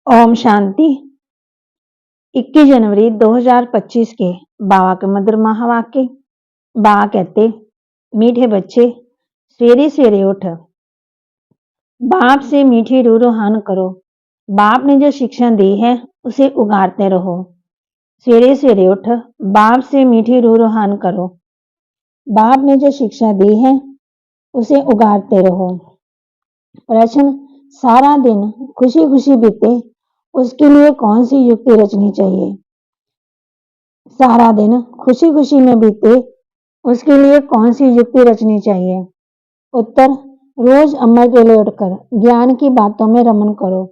ओम शांति। 21 जनवरी 2025 के बाबा के मधुर महावाक्य। बाबा कहते, मीठे बच्चे सवेरे सवेरे उठ, बाप से मीठी रूहान करो। बाप ने जो शिक्षा दी है उसे उगारते रहो। सवेरे सवेरे उठ, बाप से मीठी रूहान करो। बाप ने जो शिक्षा दी है उसे उगारते रहो। प्रश्न, सारा दिन खुशी खुशी बीते उसके लिए कौन सी युक्ति रचनी चाहिए? सारा दिन खुशी खुशी में बीते उसके लिए कौन सी युक्ति रचनी चाहिए? उत्तर, रोज अमर के लिए उठकर ज्ञान की बातों में रमन करो।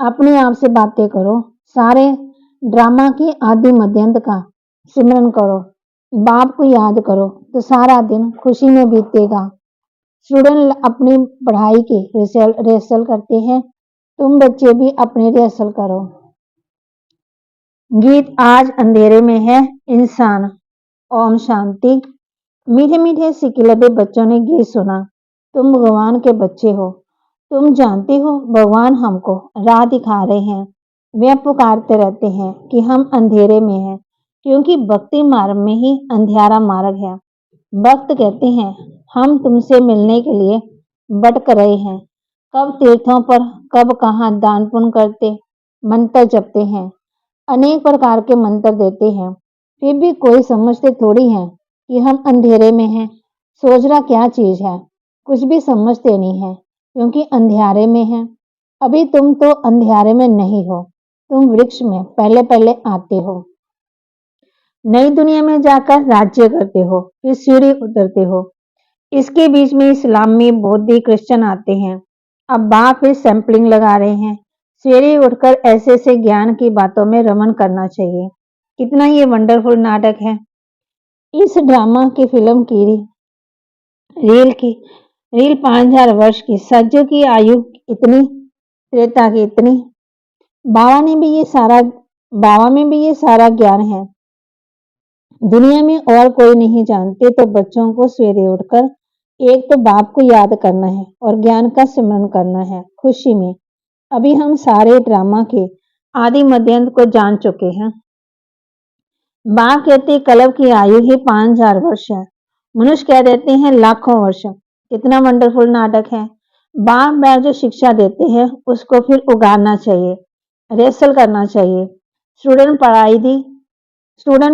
अपने आप से बातें करो। सारे ड्रामा की आदि मध्यंत का सिमरन करो। बाप को याद करो तो सारा दिन खुशी में बीतेगा। स्टूडेंट अपनी पढ़ाई की रिहर्सल करते हैं, तुम बच्चे भी अपनी रिहर्सल करो। गीत आज अंधेरे में है इंसान। ओम शांति। मीठे मीठे सिकिलबे बच्चों ने गीत सुना। तुम भगवान के बच्चे हो, तुम जानते हो भगवान हमको राह दिखा रहे हैं। वे पुकारते रहते हैं कि हम अंधेरे में हैं, क्योंकि भक्ति मार्ग में ही अंधियारा मार्ग है। भक्त कहते हैं, हम तुमसे मिलने के लिए भटक रहे हैं। कब तीर्थों पर, कब कहाँ दान पुण्य करते, मंत्र जपते हैं, अनेक प्रकार के मंत्र देते हैं, फिर भी कोई समझते थोड़ी है कि हम अंधेरे में हैं। सोचना क्या चीज है, कुछ भी समझते नहीं है, क्योंकि अंधियारे में है। अभी तुम तो अंधियारे में नहीं हो, तुम वृक्ष में पहले पहले आते हो। नई दुनिया में जाकर राज्य करते हो, फिर सीढ़ी उतरते हो। इसके बीच में इस्लाम में बौद्ध क्रिश्चियन आते हैं। अब बाप फिर सैंपलिंग लगा रहे हैं। सवेरे उठकर ऐसे ऐसे ज्ञान की बातों में रमन करना चाहिए। कितना ये वंडरफुल नाटक है। इस ड्रामा की फिल्म की रील 5000 वर्ष की, सज्जों की आयु इतनी, त्रेता की इतनी। बाबा में भी ये सारा ज्ञान है, दुनिया में और कोई नहीं जानते। तो बच्चों को सवेरे उठकर एक तो बाप को याद करना है और ज्ञान का सिमरन करना है खुशी में। अभी हम सारे ड्रामा के आदि मध्यांत को जान चुके हैं। बाप कहते कल्प की आयु ही 5000 वर्ष है, मनुष्य कह देते हैं लाखों वर्ष। कितना वंडरफुल नाटक है। बाप बैठ जो शिक्षा देते हैं उसको फिर उगारना चाहिए, रिहर्सल करना चाहिए। स्टूडेंट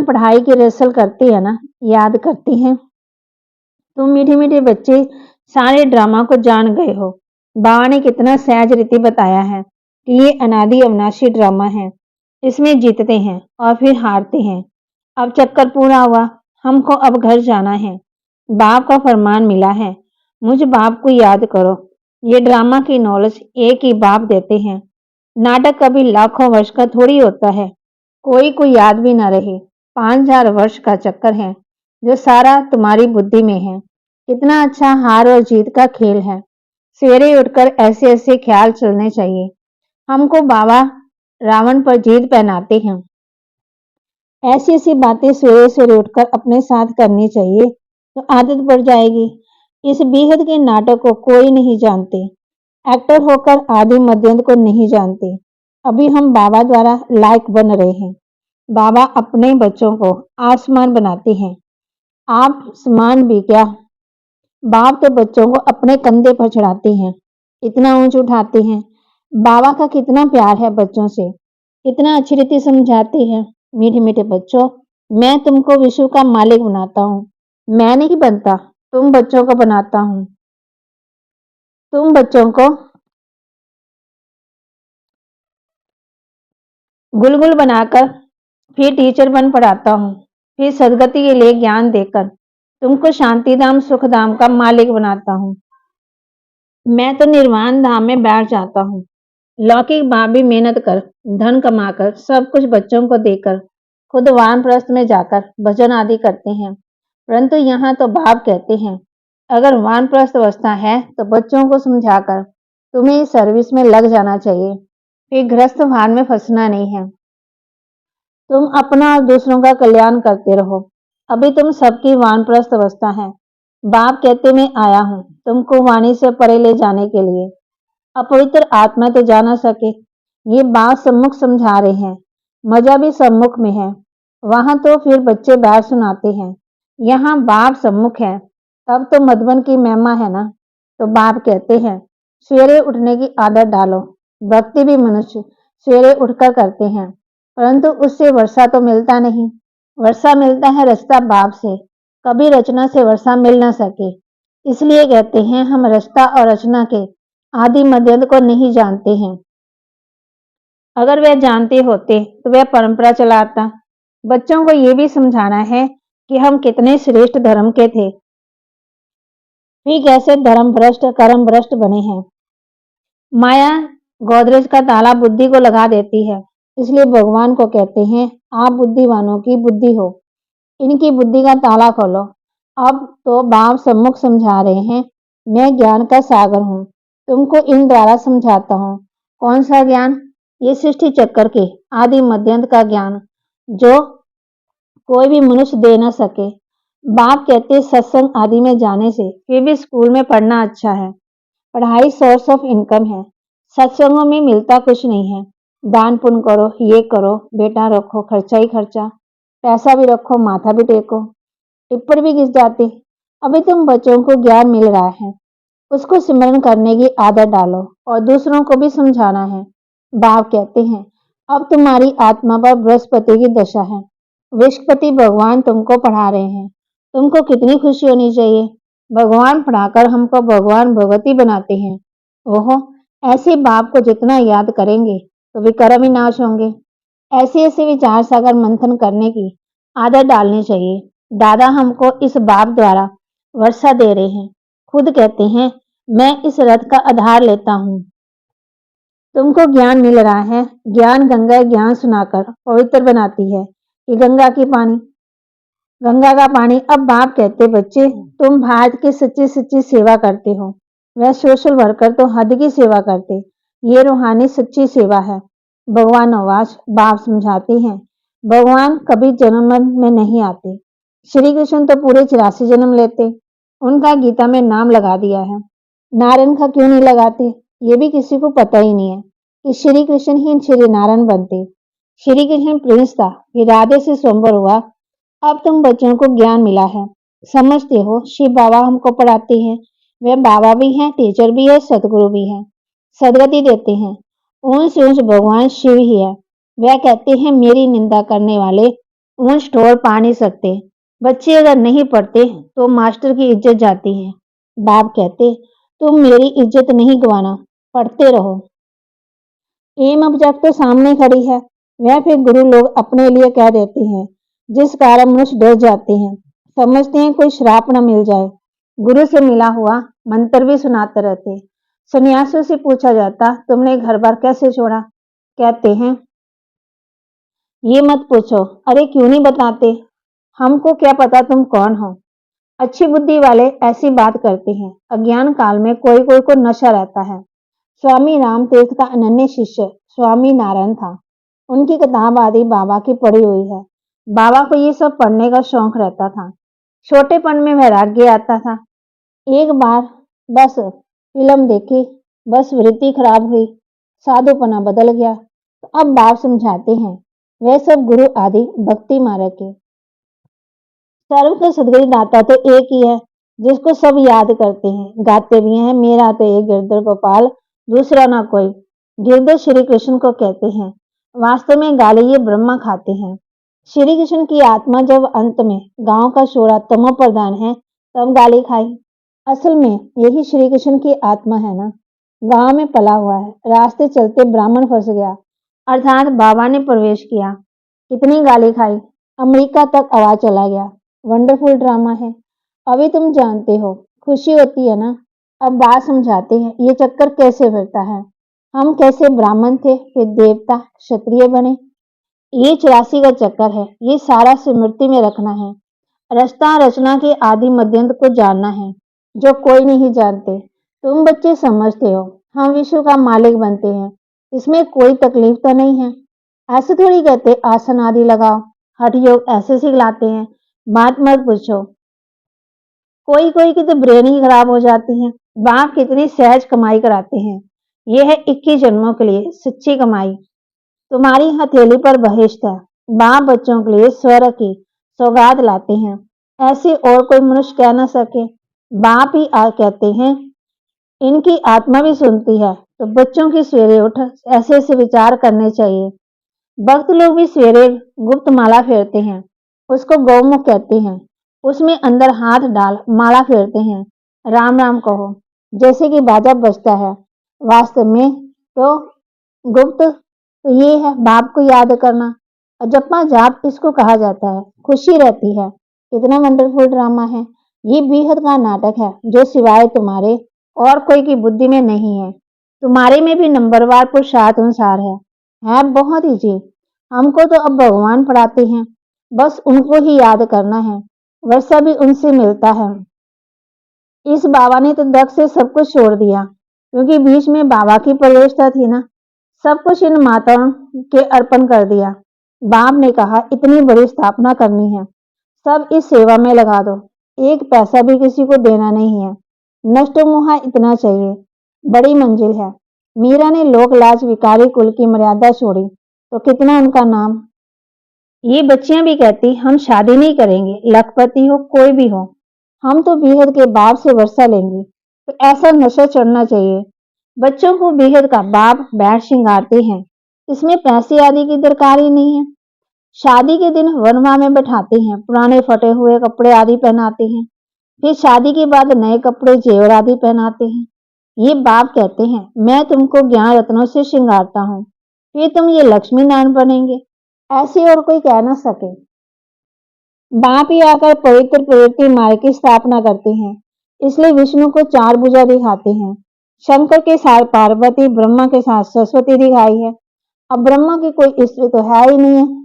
पढ़ाई की रिहर्सल करती है ना, याद करती हैं। तुम मीठे मीठे बच्चे सारे ड्रामा को जान गए हो। बाबा ने कितना सहज रीति बताया है कि ये अनादि अविनाशी ड्रामा है। इसमें जीतते हैं और फिर हारते हैं। अब चक्कर पूरा हुआ, हमको अब घर जाना है। बाप का फरमान मिला है, मुझ बाप को याद करो। ये ड्रामा की नॉलेज एक ही बाप देते हैं। नाटक कभी लाखों वर्ष का थोड़ी होता है, कोई को याद भी ना रहे। 5000 वर्ष का चक्कर है जो सारा तुम्हारी बुद्धि में है। कितना अच्छा हार और जीत का खेल है। सवेरे उठकर ऐसे ऐसे ख्याल चलने चाहिए। हमको बाबा रावण पर जीत पहनाते हैं। ऐसी ऐसी बातें सवेरे सवेरे उठकर अपने साथ करनी चाहिए, तो आदत पड़ जाएगी। इस बेहद के नाटक को कोई नहीं जानते। एक्टर होकर आदि मध्यंत को नहीं जानते। अभी हम बाबा द्वारा लायक बन रहे हैं। बाबा अपने बच्चों को आसमान बनाते हैं। आप समान भी क्या, बाप तो बच्चों को अपने कंधे पर चढ़ाते हैं, इतना ऊंच उठाते हैं। बाबा का कितना प्यार है बच्चों से, इतना अच्छी रीति समझाते हैं। मीठे मीठे बच्चों, मैं तुमको विश्व का मालिक बनाता हूँ। मैं नहीं बनता, तुम बच्चों को बनाता हूँ। तुम बच्चों को गुलगुल बनाकर फिर टीचर बन पढ़ाता हूँ, फिर सदगति के लिए ज्ञान देकर तुमको शांति धाम सुख धाम का मालिक बनाता हूँ। मैं तो निर्वाण धाम में बैठ जाता हूँ। लौकिक बाप भी मेहनत कर, धन कमाकर, सब कुछ बच्चों को देकर खुद वानप्रस्थ में जाकर भजन आदि करते हैं। परंतु यहाँ तो बाप कहते हैं, अगर वानप्रस्थ अवस्था है तो बच्चों को समझाकर तुम्हें इस सर्विस में लग जाना चाहिए, फिर गृहस्थ भार में फंसना नहीं है। तुम अपना और दूसरों का कल्याण करते रहो। अभी तुम सबकी वानप्रस्थ अवस्था है। बाप कहते मैं आया हूँ तुमको वाणी से परे ले जाने के लिए। अपवित्र आत्मा तो जा ना सके, ये बात सम्मुख समझा रहे हैं, मजा भी सम्मुख में है। वहां तो फिर बच्चे बाहर सुनाते हैं, यहाँ बाप सम्मुख है। तब तो मधुबन की महिमा है ना। तो बाप कहते हैं, सवेरे उठने की आदत डालो। भक्ति भी मनुष्य सवेरे उठकर करते हैं, परंतु उससे वर्षा तो मिलता नहीं। वर्षा मिलता है रचता बाप से, कभी रचना से वर्षा मिल न सके। इसलिए कहते हैं हम रचता और रचना के आदि मध्य को नहीं जानते हैं। अगर वह जानते होते तो वह परंपरा चलाता। बच्चों को यह भी समझाना है कि हम कितने श्रेष्ठ धर्म के थे, फिर कैसे धर्म भ्रष्ट कर्म भ्रष्ट बने हैं। माया गोदरेज का ताला बुद्धि को लगा देती है, इसलिए भगवान को कहते हैं आप बुद्धिवानों की बुद्धि हो, इनकी बुद्धि का ताला खोलो। अब तो बाप सम्मुख समझा रहे हैं, मैं ज्ञान का सागर हूँ, तुमको इन द्वारा समझाता हूँ। कौन सा ज्ञान? ये सृष्टि चक्कर के आदि मध्यंत का ज्ञान, जो कोई भी मनुष्य दे न सके। बाप कहते सत्संग आदि में जाने से फिर भी स्कूल में पढ़ना अच्छा है। पढ़ाई सोर्स ऑफ इनकम है, सत्संगों में मिलता कुछ नहीं है। दान पुण्य करो, ये करो, बेटा रखो, खर्चा ही खर्चा, पैसा भी रखो, माथा भी टेको, टिप्पण भी घिस जाते। अभी तुम बच्चों को ज्ञान मिल रहा है, उसको सिमरन करने की आदत डालो और दूसरों को भी समझाना है। बाप कहते हैं अब तुम्हारी आत्मा पर बृहस्पति की दशा है, बृहस्पति भगवान तुमको पढ़ा रहे हैं। तुमको कितनी खुशी होनी चाहिए, भगवान पढ़ाकर हमको भगवान भगवती बनाते हैं। ओहो, ऐसे बाप को जितना याद करेंगे तो विक्रम ही नाश होंगे। ऐसे ऐसे विचार सागर मंथन करने की आदत डालनी चाहिए। दादा हमको इस बाप द्वारा वर्षा दे रहे हैं, खुद कहते हैं मैं इस रथ का आधार लेता हूँ। तुमको ज्ञान मिल रहा है, ज्ञान गंगा ज्ञान सुनाकर पवित्र बनाती है। ये गंगा का पानी। अब बाप कहते बच्चे तुम भारत की सच्ची सच्ची सेवा करते हो, वह सोशल वर्कर तो हद की सेवा करते, ये रूहानी सच्ची सेवा है। भगवान आवाज बाप समझाते हैं, भगवान कभी जन्म में नहीं आते। श्री कृष्ण तो पूरे 84 जन्म लेते, उनका गीता में नाम लगा दिया है। नारायण का क्यों नहीं लगाते, ये भी किसी को पता ही नहीं है कि श्री कृष्ण ही श्री नारायण बनते। श्री कृष्ण प्रिंस था, फिर राधे से स्वयंवर हुआ। अब तुम बच्चों को ज्ञान मिला है, समझते हो शिव बाबा हमको पढ़ाते हैं, वे बाबा भी हैं, टीचर भी है, सदगुरु भी है, सदगति देते हैं। ऊंच ऊंच भगवान शिव ही है। वह कहते हैं मेरी निंदा करने वाले ऊंच ठोर पा नहीं सकते। बच्चे अगर नहीं पढ़ते तो मास्टर की इज्जत जाती है। बाप कहते तुम मेरी इज्जत नहीं गवाना, पढ़ते रहो। एम ऑब्जेक्ट तो सामने खड़ी है, वह फिर गुरु लोग अपने लिए कह देते हैं, जिस कारण मनुष्य डर जाते हैं, समझते हैं कोई श्राप न मिल जाए। गुरु से मिला हुआ मंत्र भी सुनाते रहते। सन्यासियों से पूछा जाता तुमने घर बार कैसे छोड़ा, कहते हैं ये मत पूछो। अरे क्यों नहीं बताते, हमको क्या पता तुम कौन हो। अच्छी बुद्धि वाले ऐसी बात करते हैं, अज्ञान काल में कोई कोई को नशा रहता है। स्वामी राम तीर्थ का अनन्य शिष्य स्वामी नारायण था, उनकी किताब आदि बाबा की पढ़ी हुई है। बाबा को ये सब पढ़ने का शौक रहता था, छोटेपन में वैराग्य आता था। एक बार बस फिल्म देखी, बस वृत्ति खराब हुई, साधुपना बदल गया। तो अब बाप समझाते हैं वे सब गुरु आदि भक्ति मार्ग के सर्व के सदगुरु दाता तो एक ही है, जिसको सब याद करते हैं, गाते भी हैं, मेरा तो एक गिरधर गोपाल, दूसरा ना कोई। गिरधर श्री कृष्ण को कहते हैं, वास्तव में गाली ये ब्रह्मा खाते हैं। श्री कृष्ण की आत्मा जब अंत में गांव का शोरा तमो प्रधान है, तब गाली खाई। असल में यही श्री कृष्ण की आत्मा है ना, गांव में पला हुआ है, रास्ते चलते ब्राह्मण फंस गया, अर्थात बाबा ने प्रवेश किया, कितनी गाली खाई, अमेरिका तक आवाज चला गया। वंडरफुल ड्रामा है। अभी तुम जानते हो, खुशी होती है ना। अब बात समझाते हैं ये चक्कर कैसे फिरता है, हम कैसे ब्राह्मण थे फिर देवता क्षत्रिय बने। ये 84 का चक्कर है, ये सारा स्मृति में रखना है। रचना रचना के आदि मध्यंत को जानना है, जो कोई नहीं जानते। तुम बच्चे समझते हो हम विश्व का मालिक बनते हैं, इसमें कोई तकलीफ तो नहीं है। ऐसे थोड़ी कहते आसन आदि लगाओ, हठ योग ऐसे सिखलाते हैं, बात मत पूछो। कोई कोई की तो ब्रेन ही खराब हो जाती है। बाप कितनी सहज कमाई कराते हैं, यह है 21 जन्मों के लिए सच्ची कमाई। तुम्हारी हथेली पर बहिष्ट है। बाप बच्चों के लिए स्वर्ग की सौगात लाते हैं, ऐसी और कोई मनुष्य कह न सके। बाप ही कहते हैं, इनकी आत्मा भी सुनती है। तो बच्चों की सवेरे उठ ऐसे ऐसे विचार करने चाहिए। भक्त लोग भी सवेरे गुप्त माला फेरते हैं, उसको गौमुख कहते हैं। उसमें अंदर हाथ डाल माला फेरते हैं, राम राम कहो, जैसे कि बाजा बजता है। वास्तव में तो गुप्त तो ये है बाप को याद करना। और जपा जाप इसको कहा जाता है। खुशी रहती है। कितना वंडरफुल ड्रामा है। ये बेहद का नाटक है जो सिवाय तुम्हारे और कोई की बुद्धि में नहीं है। तुम्हारे में भी नंबरवार पुरुषार्थ अनुसार है बहुत ही जी। हमको तो अब भगवान पढ़ाते हैं, बस उनको ही याद करना है, वैसा भी उनसे मिलता है। इस बाबा ने तो दग से सब कुछ छोड़ दिया, क्योंकि बीच में बाबा की प्रवेशता थी ना। सब कुछ इन माताओं के अर्पण कर दिया। बाप ने कहा इतनी बड़ी स्थापना करनी है, सब इस सेवा में लगा दो, एक पैसा भी किसी को देना नहीं है। नष्ट मोहा इतना चाहिए, बड़ी मंजिल है। मीरा ने लोक लाज विकारी कुल की मर्यादा छोड़ी तो कितना उनका नाम। ये बच्चियां भी कहती हम शादी नहीं करेंगे, लखपति हो कोई भी हो, हम तो बेहद के बाप से वर्षा लेंगे। तो ऐसा नशा चढ़ना चाहिए। बच्चों को बेहद का बाप बैठ श्रृंगारते हैं, इसमें पैसे आदि की दरकार ही नहीं है। शादी के दिन वनवा में बैठाते हैं, पुराने फटे हुए कपड़े आदि पहनाते हैं, फिर शादी के बाद नए कपड़े जेवर आदि पहनाते हैं। ये बाप कहते हैं मैं तुमको ज्ञान रत्नों से श्रृंगारता हूँ, फिर तुम ये लक्ष्मी नारायण बनेंगे, ऐसे और कोई कह ना सके। बाप ही आकर पवित्र प्रवृत्ति मार्ग की स्थापना करते हैं, इसलिए विष्णु को चार भुजा दिखाते हैं। शंकर के साथ पार्वती, ब्रह्मा के साथ सरस्वती दिखाई है। अब ब्रह्मा की कोई स्त्री तो है ही नहीं है।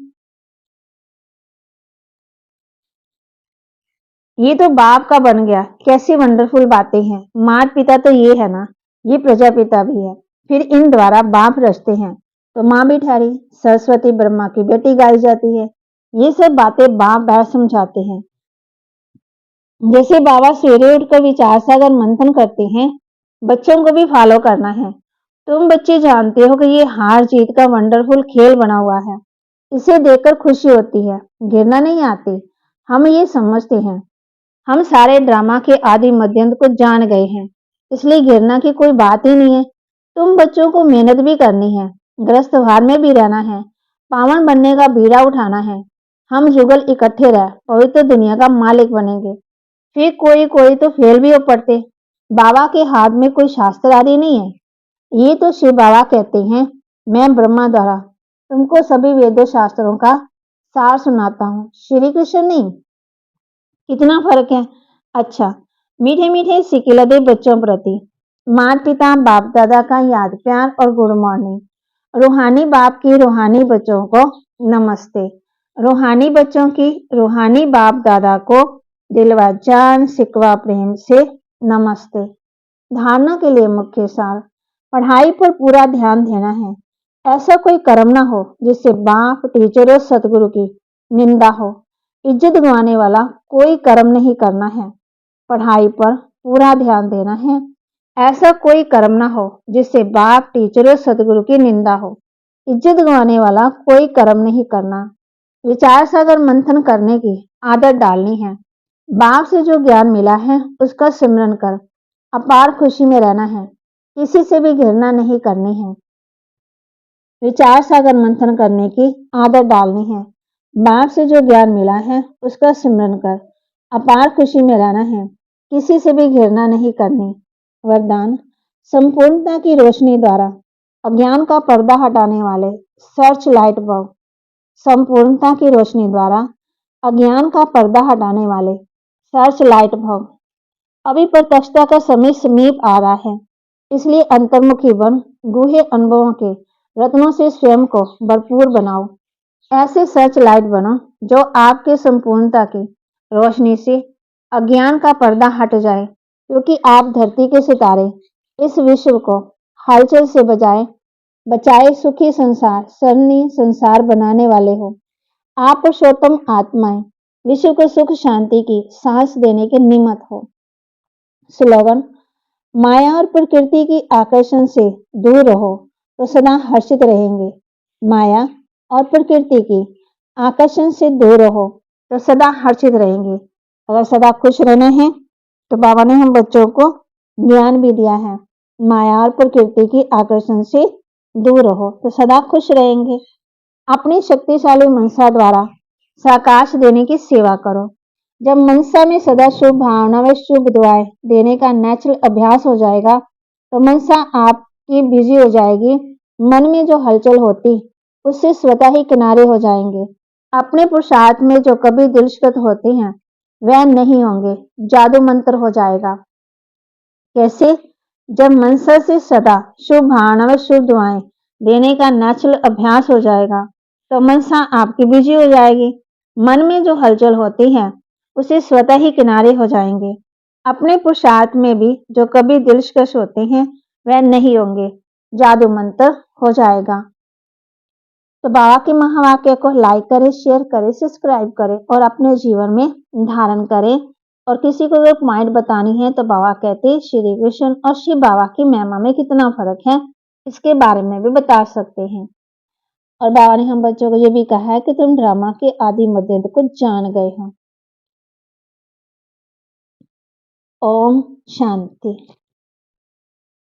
ये तो बाप का बन गया। कैसी वंडरफुल बातें हैं। मात पिता तो ये है ना, ये प्रजापिता भी है, फिर इन द्वारा बाप रचते हैं, तो माँ भी ठहरी। सरस्वती ब्रह्मा की बेटी गाई जाती है। ये सब बातें बाप बैठ समझाते हैं। जैसे बाबा सवेरे उठकर विचार सागर मंथन करते हैं, बच्चों को भी फॉलो करना है। तुम बच्चे जानते हो कि ये हार जीत का वंडरफुल खेल बना हुआ है। इसे देखकर खुशी होती है, घृणा नहीं आती। हम ये समझते हैं हम सारे ड्रामा के आदि मध्यंत को जान गए हैं, इसलिए घृणा की कोई बात ही नहीं है। तुम बच्चों को मेहनत भी करनी है, ग्रस्त भार में भी रहना है, पावन बनने का बीड़ा उठाना है। हम युगल इकट्ठे रह पवित्र दुनिया का मालिक बनेंगे। फिर कोई कोई तो फेल भी हो पड़ते। बाबा के हाथ में कोई शास्त्र आदि नहीं है। ये तो शिव बाबा कहते हैं मैं ब्रह्मा द्वारा तुमको सभी वेदों शास्त्रों का सार सुनाता हूँ, श्री कृष्ण नहीं। कितना फर्क है। अच्छा, मीठे मीठे सिकिलदे बच्चों प्रति माता पिता बाप दादा का याद प्यार और गुड मॉर्निंग। रूहानी बाप की रूहानी बच्चों को नमस्ते। रूहानी बच्चों की रूहानी बाप दादा को दिलवा जान सिकवा प्रेम से नमस्ते। धारणा के लिए मुख्य सार, पढ़ाई पर पूरा ध्यान देना है। ऐसा कोई कर्म ना हो जिससे बाप टीचर और सतगुरु की निंदा हो। इज्जत गंवाने वाला कोई कर्म नहीं करना है। पढ़ाई पर पूरा ध्यान देना है। ऐसा कोई कर्म ना हो जिससे बाप टीचर और सतगुरु की निंदा हो। इज्जत गंवाने वाला कोई कर्म नहीं करना। विचार सागर मंथन करने की आदत डालनी है। बाप से जो ज्ञान मिला है उसका सिमरन कर अपार खुशी में रहना है। किसी से भी घृणा नहीं करनी है। विचार सागर मंथन करने की आदत डालनी है। बाप से जो ज्ञान मिला है उसका सिमरन कर अपार खुशी में रहना है। किसी से भी घृणा नहीं करनी। वरदान, संपूर्णता की रोशनी द्वारा अज्ञान का पर्दा हटाने वाले सर्च लाइट बल्ब। संपूर्णता की रोशनी द्वारा अज्ञान का पर्दा हटाने वाले सर्च लाइट बल्ब। अभी प्रत्यक्षता का समय समीप आ रहा है, इसलिए अंतर्मुखी बन गूढ़े अनुभवों के रत्नों से स्वयं को भरपूर बनाओ। ऐसे सर्च लाइट बनो जो आपके संपूर्णता की रोशनी से अज्ञान का पर्दा हट जाए, क्योंकि आप धरती के सितारे इस विश्व को हलचल से बचाए सुखी संसार सरनी संसार बनाने वाले हो। आप पुरुषोत्तम आत्माएं विश्व को सुख शांति की सांस देने के निमित्त हो। स्लोगन, माया और प्रकृति की आकर्षण से दूर रहो तो सदा हर्षित रहेंगे। माया और प्रकृति की आकर्षण से दूर रहो तो सदा हर्षित रहेंगे। अगर सदा खुश रहना है तो बाबा ने हम बच्चों को ज्ञान भी दिया है। माया और प्रकृति की आकर्षण से दूर रहो तो सदा खुश रहेंगे। अपनी शक्तिशाली मनसा द्वारा साकाश देने की सेवा करो। जब मनसा में सदा शुभ भावना व शुभ दुआएं देने का नेचुरल अभ्यास हो जाएगा तो मनसा आपकी बिजी हो जाएगी। मन में जो हलचल होती उससे स्वतः ही किनारे हो जाएंगे। अपने पुरुषार्थ में जो कभी दिलशत होते हैं वह नहीं होंगे। जादू मंत्र हो जाएगा। कैसे? जब मनसा से सदा शुभ भावना व शुभ दुआएं देने का नेचुरल अभ्यास हो जाएगा तो मनसा आपकी बिजी हो जाएगी। मन में जो हलचल होती है उसे स्वतः ही किनारे हो जाएंगे। अपने पुरुषार्थ में भी जो कभी दिलकश होते हैं वह नहीं होंगे। जादू मंत्र हो जाएगा। तो बाबा के महावाक्य को लाइक करें, शेयर करें, सब्सक्राइब करें और अपने जीवन में धारण करें। और किसी को अगर पॉइंट बतानी है तो बाबा कहते हैं श्री कृष्ण और शिव बाबा की महिमा में कितना फर्क है इसके बारे में भी बता सकते हैं। और बाबा ने हम बच्चों को ये भी कहा है कि तुम ड्रामा के आदि मध्य को जान गए हो। ओम शांति।